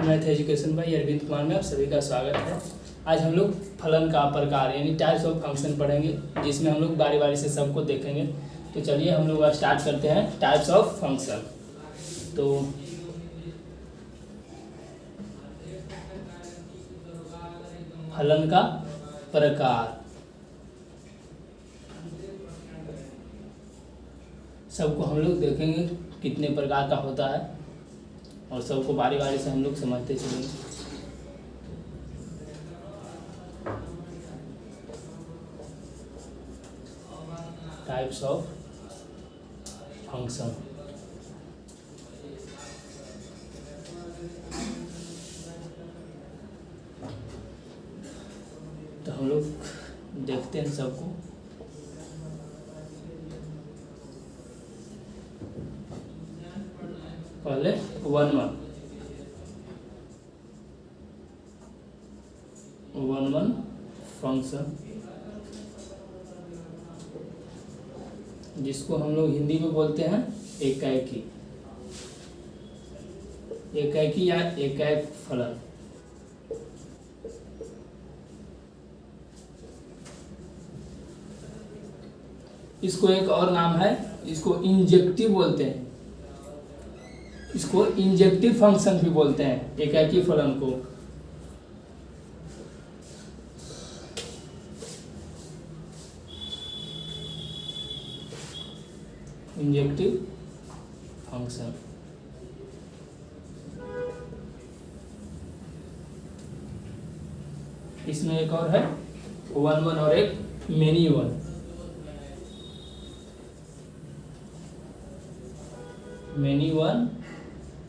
Math education by Arvind Kumar में आप सभी का स्वागत है। आज हम लोग फलन का प्रकार यानी टाइप्स ऑफ फंक्शन पढ़ेंगे, जिसमें हम लोग बारी बारी से सबको देखेंगे। तो चलिए हम लोग स्टार्ट करते हैं टाइप्स ऑफ फंक्शन। तो फलन का प्रकार सबको हम लोग देखेंगे कितने प्रकार का होता है और सबको बारी बारी से हम लोग समझते चलेंगे। Types of function. तो हम लोग देखते हैं सबको। पहले वन वन फंक्शन, जिसको हम लोग हिंदी में बोलते हैं एकाएकी या एकाएक फलन। इसको एक और नाम है, इसको इंजेक्टिव बोलते हैं। इसको इंजेक्टिव फंक्शन भी बोलते हैं एकाएकी फलन को। Injective function. इसमें एक और है वन और एक many one. Many one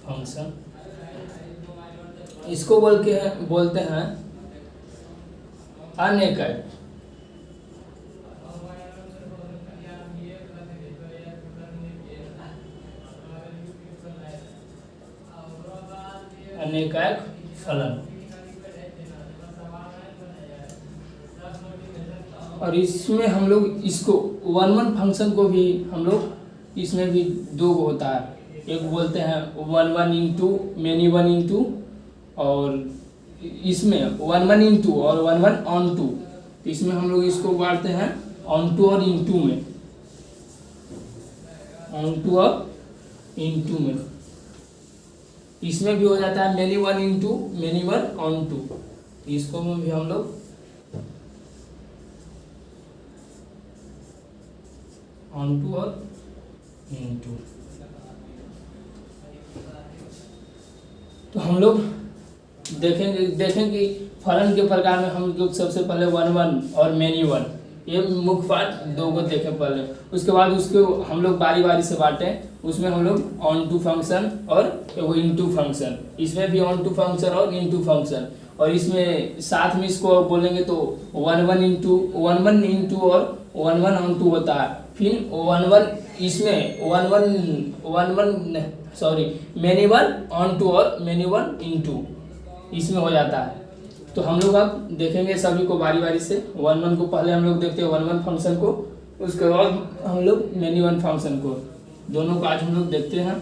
function, इसको बोलते हैं अनेकाएक। अनेकाएक फलन। और इसमें हम लोग इसको वन फंक्शन को भी हम लोग इसमें भी दो होता है। एक बोलते हैं one into many one into, और इसमें वन इंटू और वन ऑन टू। इसमें हम लोग इसको बांटते हैं ऑन टू और इंटू में। ऑन टू और इंटू में इसमें भी हो जाता है many one into many one onto. इसको में भी हम लोग ऑन टू और इंटू। तो हम लोग देखेंगे फलन के प्रकार में हम लोग सबसे पहले वन और मेनी वन, ये मुख्य पार्ट दो को देखें पहले। उसके बाद उसको हम लोग बारी बारी से बांटें। उसमें हम लोग ऑन टू फंक्शन और इनटू फंक्शन। इसमें भी ऑन टू फंक्शन और इनटू फंक्शन। और इसमें साथ में इसको बोलेंगे तो वन इंटू और वन ऑन टू होता है। फिर इसमें मेनी वन ऑन टू और मेनी वन इंटू इसमें हो जाता है। तो हम लोग अब देखेंगे सभी को बारी बारी से। वन को पहले हम लोग देखते हैं वन फंक्शन को, उसके बाद हम लोग मेनी वन फंक्शन को। दोनों को आज हम लोग देखते हैं।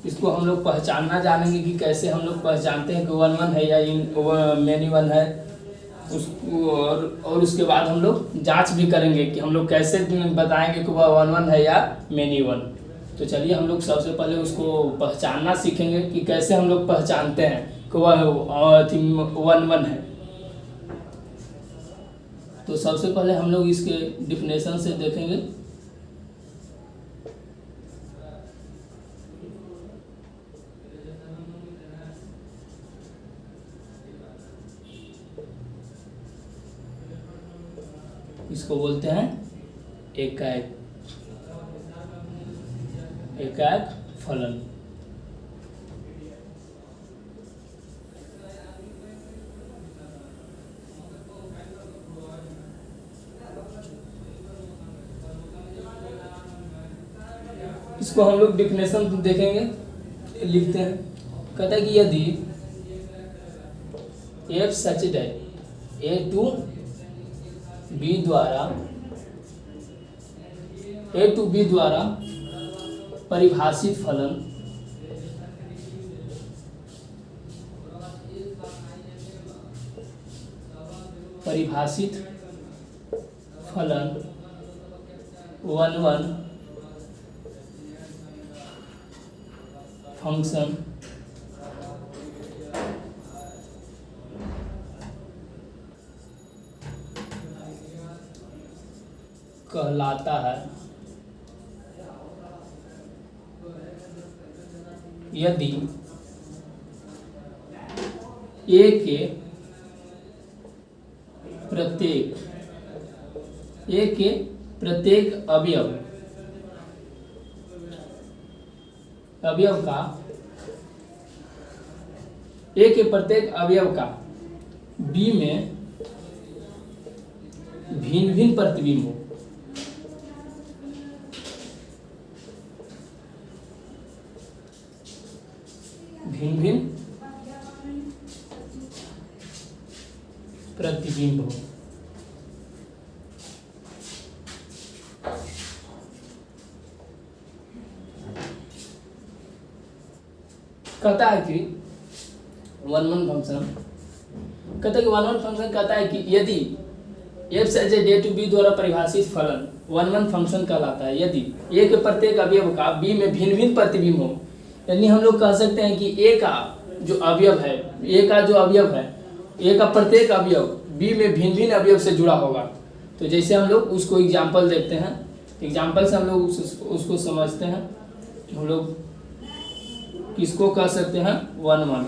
इसको हम लोग पहचानना जानेंगे कि कैसे हम लोग पहचानते हैं कि वन है या मेनी वन है उसको। और उसके बाद हम लोग जांच भी करेंगे कि हम लोग कैसे बताएंगे कि वह वन है या मेनी वन। तो चलिए हम लोग सबसे पहले उसको पहचानना सीखेंगे कि कैसे हम लोग पहचानते हैं कि वह वन है। तो सबसे पहले हम लोग इसके डिफिनेशन से देखेंगे। इसको बोलते हैं एकाएक फलन। इसको हम लोग डिफिनेशन देखेंगे, लिखते हैं कहता है कि यदि f such that A to B द्वारा परिभाषित फलन वन वन फंक्शन कहलाता है यदि ए के प्रत्येक अवयव का बी में भिन्न भिन्न प्रतिबिंब हो। भिन्न प्रतिबिंब हो। कहता है कि वन फंक्शन कहता है कि यदि f such A to B द्वारा परिभाषित फलन वन फंक्शन कहलाता है यदि ए के प्रत्येक अवयव का बी में भिन्न भिन्न प्रतिबिंब हो। यानी हम लोग कह सकते हैं कि ए का जो अवयव है ए का प्रत्येक अवयव बी में भिन्न भिन्न अवयव से जुड़ा होगा। तो जैसे हम लोग उसको एग्जाम्पल देखते हैं, एग्जाम्पल से हम लोग उसको समझते हैं। हम लोग किसको कह सकते हैं वन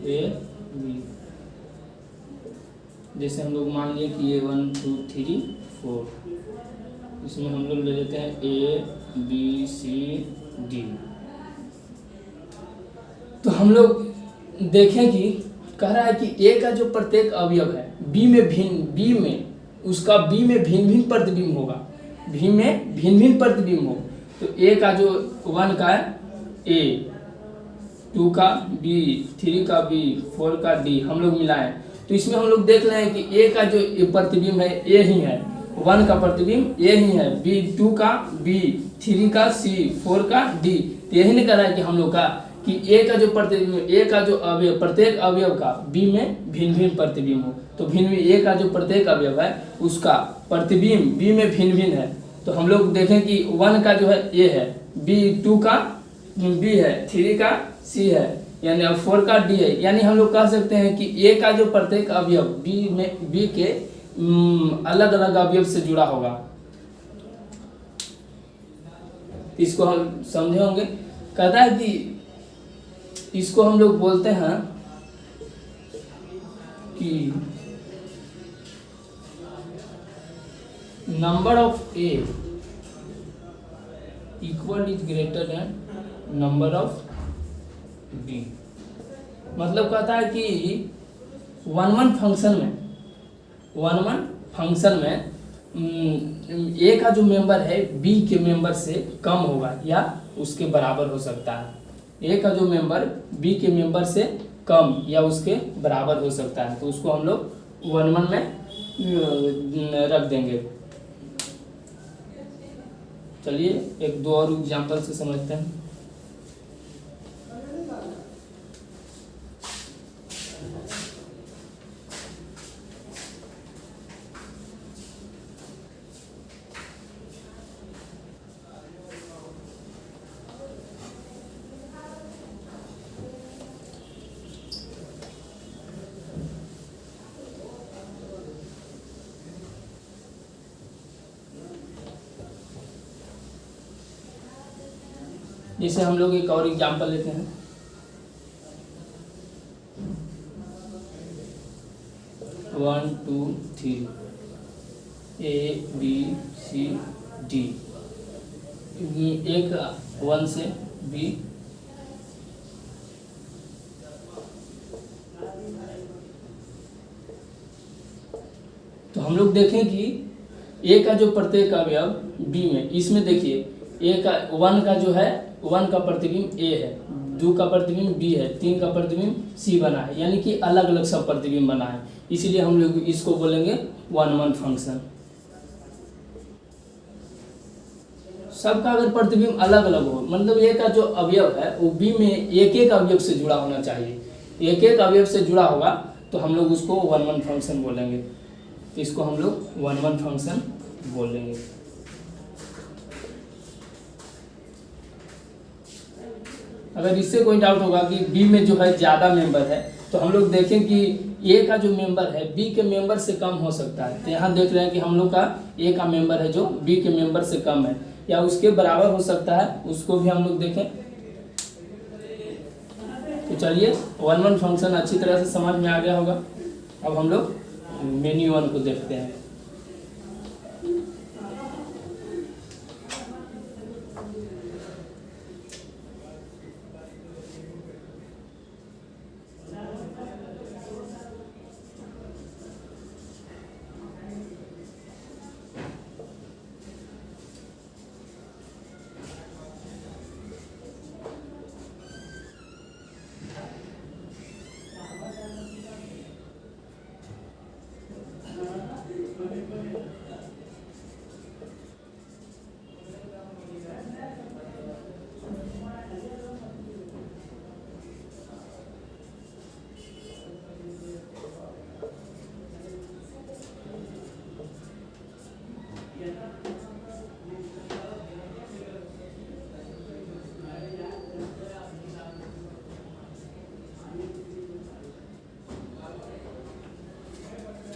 ए बी। जैसे हम लोग मान लिए कि ये 1 2 3 4, इसमें हम लोग ले लेते हैं ए बी सी डी। तो हम लोग देखें कि कह रहा है कि ए का जो प्रत्येक अवयव है बी में भिन्न प्रतिबिंब होगा। बी में भिन्न प्रतिबिंब हो तो ए का जो 1 का है ए, 2 का बी, 3 का बी, 4 का डी हम लोग मिलाएं तो इसमें हम लोग देख रहे हैं कि ए का जो प्रतिबिंब है ए ही है, 1 का प्रतिबिंब ए ही है, बी 2 का बी, 3 का सी, 4 का डी। तो यही नहीं कह रहा है कि हम लोग का कि ए का जो अवयव प्रत्येक अवयव का बी में भिन्न प्रतिबिंब हो। तो ए का जो प्रत्येक अवयव है उसका प्रतिबिंब बी में भिन्न है। तो हम लोग देखें कि 1 का जो है ए है, बी 2 का बी है, 3 का सी है, यानी 4 का डी है। यानी हम लोग कह सकते हैं कि ए का जो प्रत्येक अवयव बी के अलग अलग अवयव से जुड़ा होगा। इसको हम समझे होंगे। कहता है कि इसको हम लोग बोलते हैं कि number of A equal is greater than number of B. मतलब कहता है कि वन फंक्शन में ए का जो मेंबर है बी के मेंबर से कम होगा या उसके बराबर हो सकता है। ए का जो मेंबर बी के मेंबर से कम या उसके बराबर हो सकता है। तो उसको हम लोग 1 में रख देंगे। चलिए एक दो और एग्जांपल से समझते हैं। जैसे हम लोग एक और एग्जांपल लेते हैं। 1 2 3 ए बी सी डी, एक 1 से बी, तो हम लोग देखें कि ए का जो प्रत्येक अवयव बी में, इसमें देखिए ए का 1 का जो है 1 का प्रतिबिंब ए है, 2 का प्रतिबिंब बी है, 3 का प्रतिबिंब सी बना है, यानी कि अलग अलग सब प्रतिबिंब बना है, इसीलिए हम लोग इसको बोलेंगे 1-1 फंक्शन। सबका अगर प्रतिबिंब अलग अलग हो, मतलब ए का जो अवयव है वो बी में एक एक अवयव से जुड़ा होना चाहिए, एक एक अवयव से जुड़ा होगा तो हम लोग उसको 1-1 फंक्शन बोलेंगे, तो इसको हम लोग 1-1 फंक्शन बोलेंगे। अगर इससे कोई डाउट होगा कि बी में जो है ज़्यादा मेंबर है, तो हम लोग देखें कि ए का जो मेंबर है बी के मेंबर से कम हो सकता है, तो यहाँ देख रहे हैं कि हम लोग का ए का मेंबर है जो बी के मेंबर से कम है या उसके बराबर हो सकता है, उसको भी हम लोग देखें। तो चलिए 1-1 फंक्शन अच्छी तरह से समझ में आ गया होगा। अब हम लोग मेन्यू 1 को देखते हैं।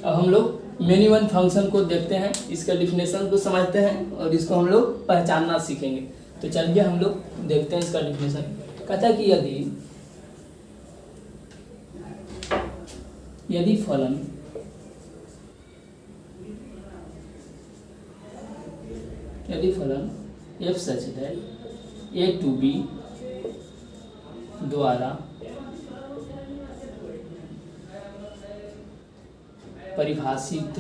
अब हम लोग मेन्यू 1 फंक्शन को देखते हैं, इसका डिफिनेशन को समझते हैं और इसको हम लोग पहचानना सीखेंगे। तो चलिए हम लोग देखते हैं इसका डिफिनेशन। कहता है कि यदि फलन f सच है a to b द्वारा परिभाषित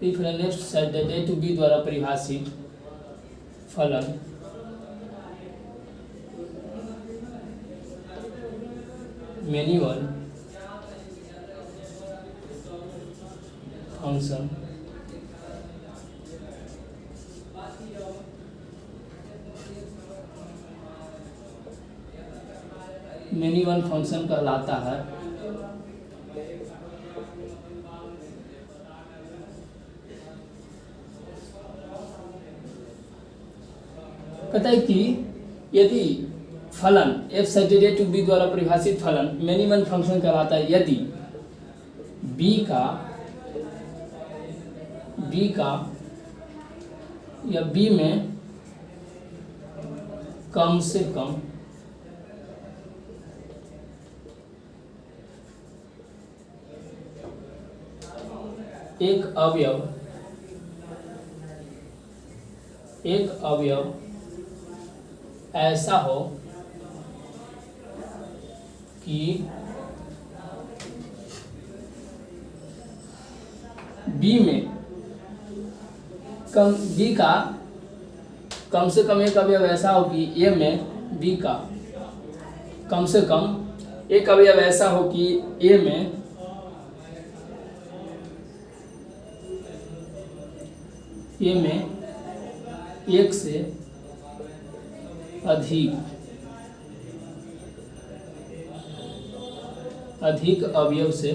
फलन f सच है a to b द्वारा परिभाषित फलन मेन्यू 1 फंक्शन मेन्यू 1 फंक्शन कहलाता है। कहता है कि यदि फलन f सटेड a टू b द्वारा परिभाषित फलन मेन्यू 1 फंक्शन कहलाता है यदि b का या b में कम से कम एक अवयव ऐसा हो कि B का कम से कम एक अवयव ऐसा हो कि A में B का कम से कम एक अवयव ऐसा हो कि A में एक से अधिक अवयव से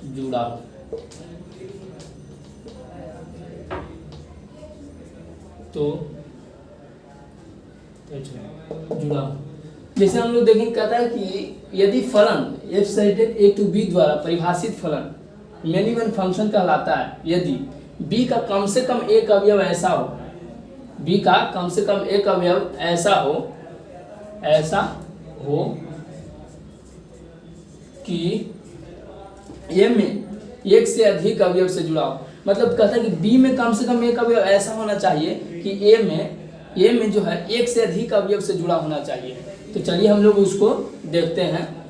जुड़ा हो। तो जुड़ा हो, जैसे हम लोग देखेंगे कहता है कि यदि फलन f सटेड a टू b द्वारा परिभाषित फलन मेन्यू 1 फंक्शन कहलाता है यदि b का कम से कम एक अवयव ऐसा हो, b का कम से कम एक अवयव ऐसा हो कि a में एक से अधिक अवयव से जुड़ा हो। मतलब कहता है कि b में कम से कम एक अवयव ऐसा होना चाहिए कि a में जो है एक से अधिक अवयव से जुड़ा होना चाहिए। तो चलिए हम लोग उसको देखते हैं,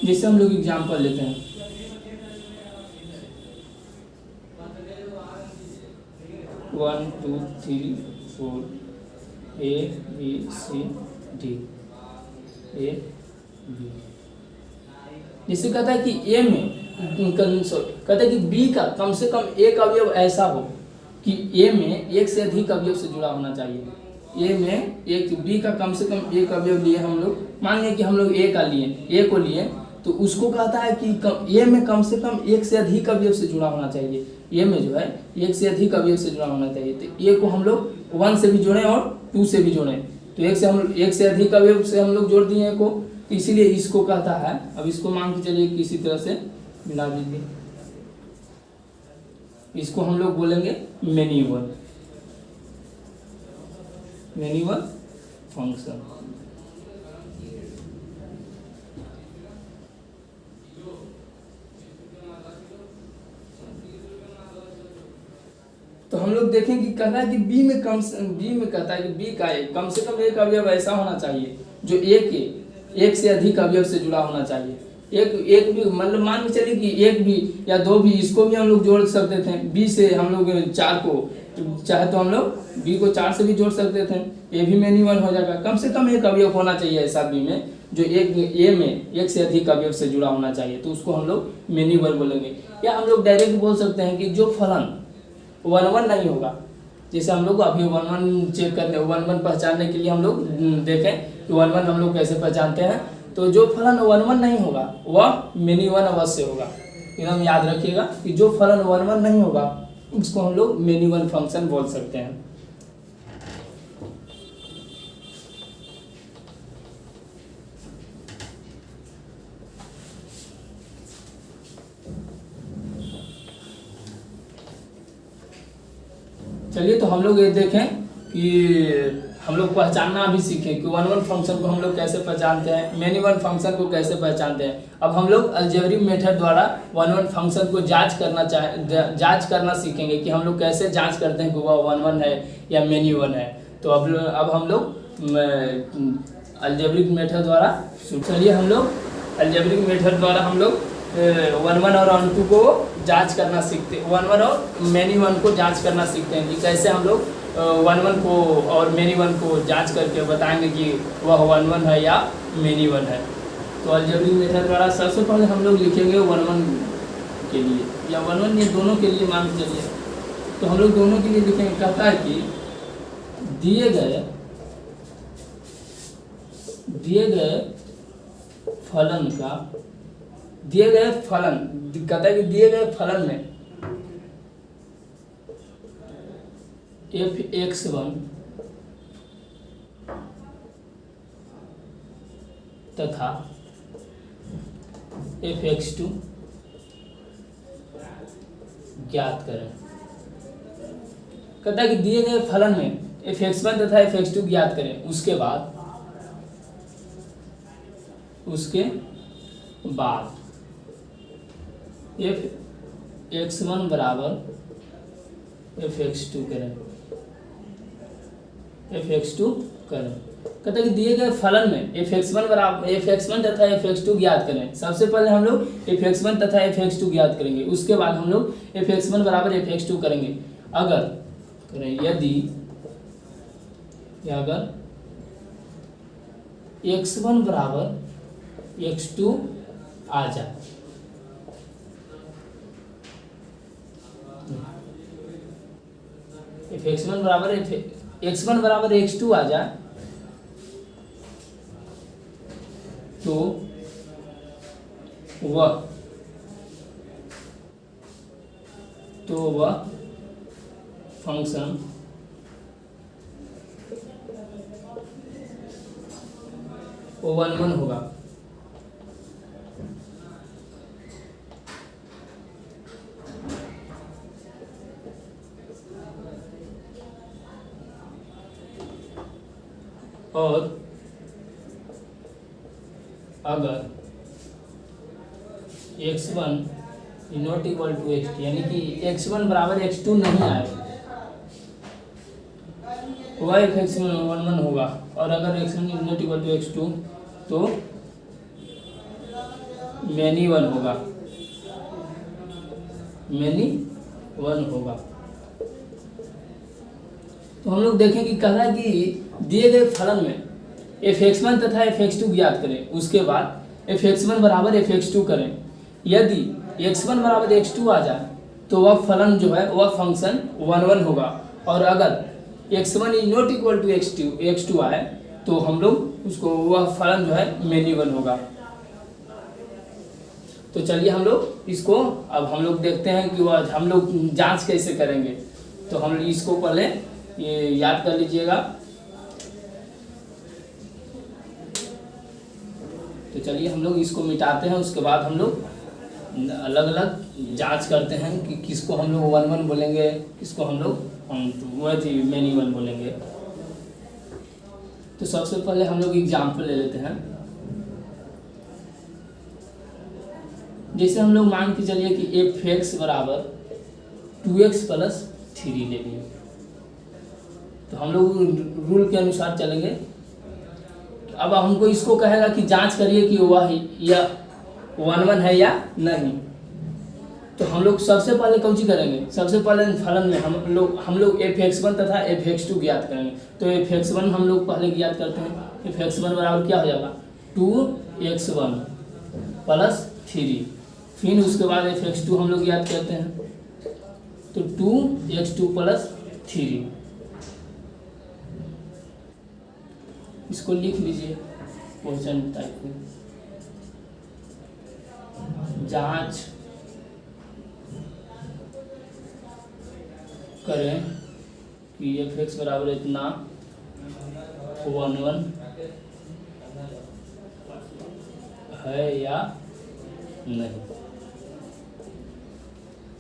जिससे हम लोग एग्जाम्पल लेते हैं। One two three four A B C D A B. जिससे कहता है कि ए में कहता है कि बी का कम से कम एक अवयव ऐसा हो कि ए में एक से अधिक अवयव से जुड़ा होना चाहिए। ए में एक बी का कम से कम एक अवयव लिए हम लोग, मान लिया कि हम लोग ए को लिए, तो उसको कहता है कि ए में कम से कम एक से अधिक अवयव से जुड़ा होना चाहिए। ए में जो है एक से अधिक अवयव से जुड़ा होना चाहिए। तो ए को हम लोग 1 से भी जोड़ें और 2 से भी जोड़ें, तो एक से अधिक अवयव से हम लोग जोड़ दिए ए को, तो इसीलिए इसको कहता है। अब इसको मान के चलिए किसी तरह से मिला दीजिए, इसको हम लोग बोलेंगे मैन्युअल फंक्शन। तो हम लोग देखें कि कहता है कि बी में कहता है कि बी का कम से कम एक अवयव ऐसा होना चाहिए जो एक से अधिक अवयव से जुड़ा होना चाहिए। एक भी मतलब मान के चलिए कि एक भी या दो भी, इसको भी हम लोग जोड़ सकते थे। बी से हम लोग 4 को चाहे तो हम लोग बी को 4 से भी जोड़ सकते थे, ये भी मैन्युअल हो जाएगा। कम से कम एक अवयव होना चाहिए ऐसा बी में जो ए में एक से अधिक अवयव से जुड़ा होना चाहिए, तो उसको हम लोग मैन्युअल बोलेंगे। या हम लोग डायरेक्ट बोल सकते हैं कि जो फलन 1-1 नहीं होगा, जैसे हम लोग अभी 1-1 चेक करते हैं, 1-1 पहचानने के लिए हम लोग देखें कि 1-1 हम लोग कैसे पहचानते हैं। तो जो फलन 1-1 नहीं होगा वह मैन्युअल अवश्य होगा। एकदम याद रखिएगा कि जो फलन 1-1 नहीं होगा उसको हम लोग मैन्युअल फंक्शन बोल सकते हैं। चलिए तो हम लोग ये देखें कि हम लोग पहचानना भी सीखें कि 1-1 फंक्शन को हम लोग कैसे पहचानते हैं, मैन्युअल फंक्शन को कैसे पहचानते हैं। अब हम लोग अलजेब्रिक मेथड द्वारा 1-1 फंक्शन को जांच करना सीखेंगे कि हम लोग कैसे जांच करते हैं कि वह 1-1 है या मैन्युअल है। तो अब हम लोग अलजेब्रिक मेथड द्वारा, चलिए हम लोग अलजेब्रिक मेथड द्वारा हम लोग 1-1 और 1-2 को जांच करना सीखते हैं, 1-1 और मैन्युअल को जांच करना सीखते हैं कि कैसे हम लोग 1-1 को और मैन्युअल को जांच करके बताएंगे कि वह 1-1 है या मैन्युअल है। तो अलजेब्रिक मेथड द्वारा सबसे पहले हम लोग लिखेंगे 1-1 के लिए या 1-1 ये दोनों के लिए मान चलिए, तो हम लोग दोनों के लिए लिखेंगे। कहता है कि दिए गए फलन कहता है कि दिए गए फलन में fx1 तथा fx2 ज्ञात करें। कहता है कि दिए गए फलन में fx1 तथा fx2 ज्ञात करें। उसके बाद fx1 बराबर fx2 करें। कहता है कि दिए गए फलन में fx1 तथा fx2 ज्ञात करें। सबसे पहले हम लोग fx1 तथा fx2 ज्ञात करेंगे, उसके बाद हम लोग fx1 बराबर fx2 करेंगे। यदि x1 बराबर x2 आ जाए, x1 बराबर x2 आ जाए तो वह फंक्शन वो 1-1 होगा। और अगर x1 not equal to x2 यानी कि x1 बराबर x2 नहीं आए y f x one one होगा, और अगर x one is not equal to x two तो मैनी वन होगा, मैनी वन होगा। तो हम लोग देखें कि कहा कि दिए गए फलन में एफ एक्स वन तथा एफ एक्स टू ज्ञात करें, उसके बाद एफ एक्स वन बराबर एफ एक्स टू करें। यदि एक्स वन बराबर एक्स टू आ जाए तो वह फलन जो है वह फंक्शन वन वन होगा, और अगर x one is not equal to x two आए तो हम लोग उसको वह फलन जो है मैनी वन होगा। तो चलिए हम लोग इसको अब हम लोग देखते हैं कि वह हम लोग जांच कैसे करेंगे। तो हम इसको पहले ये याद कर लीजिएगा। तो चलिए हम लोग इसको मिटाते हैं, उसके बाद हम लोग अलग अलग जांच करते हैं कि किसको हम लोग वन वन बोलेंगे, किसको हम लोग मैनी वन बोलेंगे। तो सबसे पहले हम लोग एग्जाम्पल ले लेते हैं। जैसे हम लोग मान के चलिए कि एफ एक्स बराबर 2x प्लस 3 ले लिए, तो हम लोग रूल के अनुसार चलेंगे। अब हमको इसको कहेगा कि जांच करिए कि वह या वन वन है या नहीं। तो हम लोग सबसे पहले कौन सी करेंगे, सबसे पहले फलन में हम लोग एफ एक्स वन तथा एफ एक्स टू ज्ञात करेंगे। तो एफ एक्स वन हम लोग पहले ज्ञात करते हैं। एफ एक्स वन बराबर क्या हो जाएगा 2x1 प्लस 3, फिर उसके बाद एफ एक्स टू हम लोग ज्ञात करते हैं। तो 2x2 प्लस 3, इसको लिख लीजिए क्वेश्चन टाइप में। जांच करें कि एफ एक्स बराबर इतना 1 1 है या नहीं।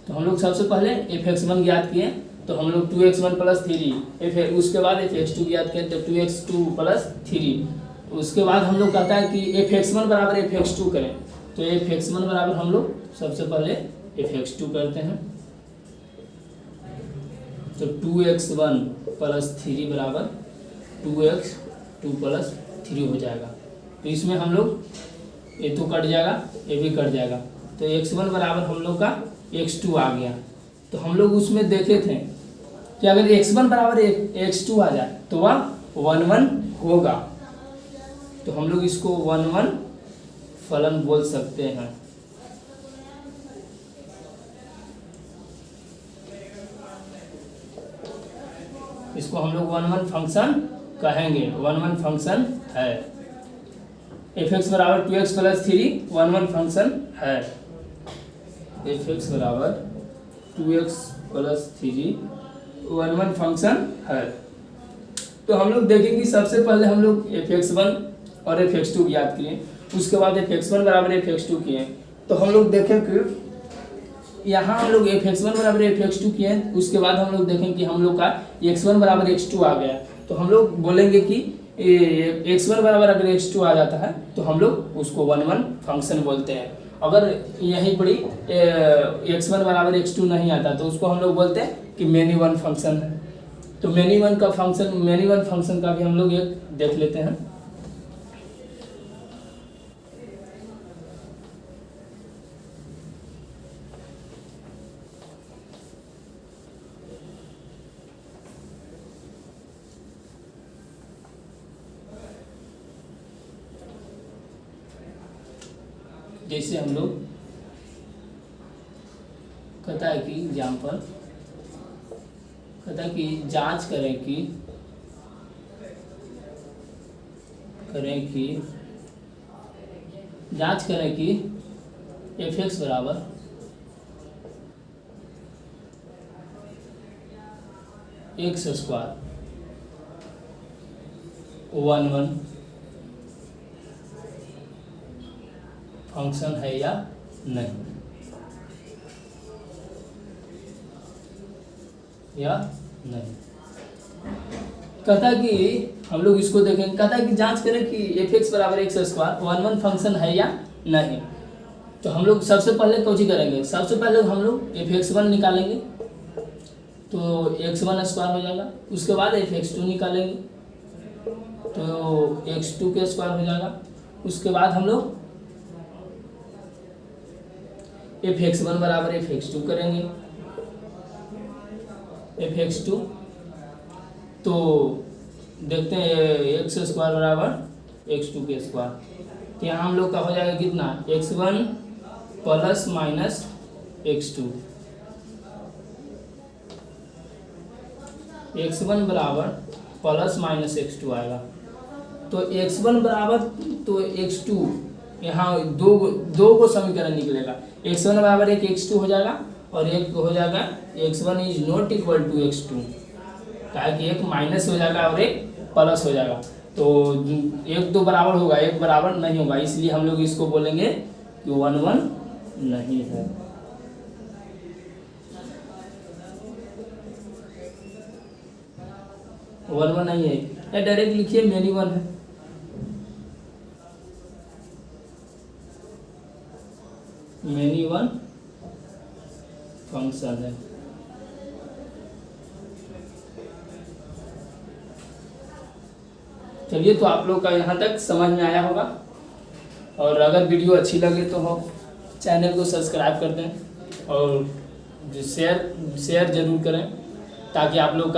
तो हम लोग सबसे पहले एफ एक्स वन ज्ञात किए, तो हम लोग 2x1 प्लस 3 उसके बाद एफ एक्स टू ज्ञात किए, तो 2x2 प्लस 3। उसके बाद हम लोग कहता है कि एफ एक्स वन बराबर एफ एक्स टू करें। तो एफ एक्स वन बराबर हम लोग सबसे पहले एफ एक्स टू करते हैं। तो 2x1 प्लस 3 बराबर 2x2 प्लस 3 हो जाएगा। तो इसमें हम लोग ये तो कट जाएगा, ये भी कट जाएगा। तो x1 बराबर हम लोग का x2 आ गया। तो हम लोग उसमें देखे थे कि अगर x1 बराबर x2 आ जाए तो वह 1 1 होगा। तो हम लोग इसको 1 1 फलन बोल सकते हैं। इसको हम लोग 1 1 फंक्शन कहेंगे, 1 1 फंक्शन है। एफ एक्स बराबर 2x प्लस 3 1 1 फंक्शन है। एफ एक्स बराबर 2x प्लस 3 1 1 फंक्शन है। तो हम लोग देखेंगे सबसे पहले हम लोग एफ एक्स वन और एफ एक्स टू ज्ञात किए, उसके बाद एफ एक्स वन बराबर एफ एक्स टू किए। तो हम लोग देखें कि यहाँ हम लोग एफ एक्स वन बराबर एफ एक्स टू किए, उसके बाद हम लोग देखें कि हम लोग का एक्स वन बराबर एक्स टू आ गया। तो हम लोग बोलेंगे कि एक्स वन बराबर अगर एक्स टू आ जाता है तो हम लोग उसको 1 1 फंक्शन बोलते हैं। अगर यहीं पड़ी एक्स वन बराबर एक्स टू नहीं आता तो उसको हम लोग बोलते हैं कि मैनी वन फंक्शन है। तो मैनी वन फंक्शन का भी हम लोग एक देख लेते हैं। जैसे हम लोग कहता है कि एग्जाम्पल कहता है कि जांच करें कि एफ एक्स बराबर एक्स स्क्वायर 1 1 फंक्शन है या नहीं, कहता है कि हम लोग इसको देखेंगे। कहता है कि जांच करें कि एफ एक्स बराबर एक्स स्क्वायर 1 1 फंक्शन है या नहीं। तो हम लोग सबसे पहले कौन सी करेंगे, सबसे पहले हम लोग एफ एक्स वन निकालेंगे। तो x1 स्क्वायर हो जाएगा। उसके बाद fx2 निकालेंगे तो x2 के स्क्वायर हो जाएगा। उसके बाद हम लोग fx1 बराबर fx2 करेंगे, fx2 तो देखते हैं x स्क्वायर बराबर x2 के स्क्वायर, तो यहाँ हम लोग का हो जाएगा कितना, x1 plus minus x2, x1 बराबर प्लस माइनस x2 आएगा। तो x1 बराबर तो x2, यहाँ दो को समीकरण निकलेगा, x1 बराबर एक x2 हो जाएगा और एक हो जाएगा x1 is not equal to x2, क्या कि एक माइनस हो जाएगा और एक प्लस हो जाएगा। तो एक तो बराबर होगा, एक बराबर नहीं होगा, इसलिए हम लोग इसको बोलेंगे कि 1 1 नहीं है। वन वन नहीं है या डायरेक्ट लिखिए मेनी वन है। मेनी वन फंक्शन है। चलिए, तो आप लोग का यहाँ तक समझ में आया होगा, और अगर वीडियो अच्छी लगे तो हो चैनल को सब्सक्राइब कर दें और शेयर जरूर करें ताकि आप लोग का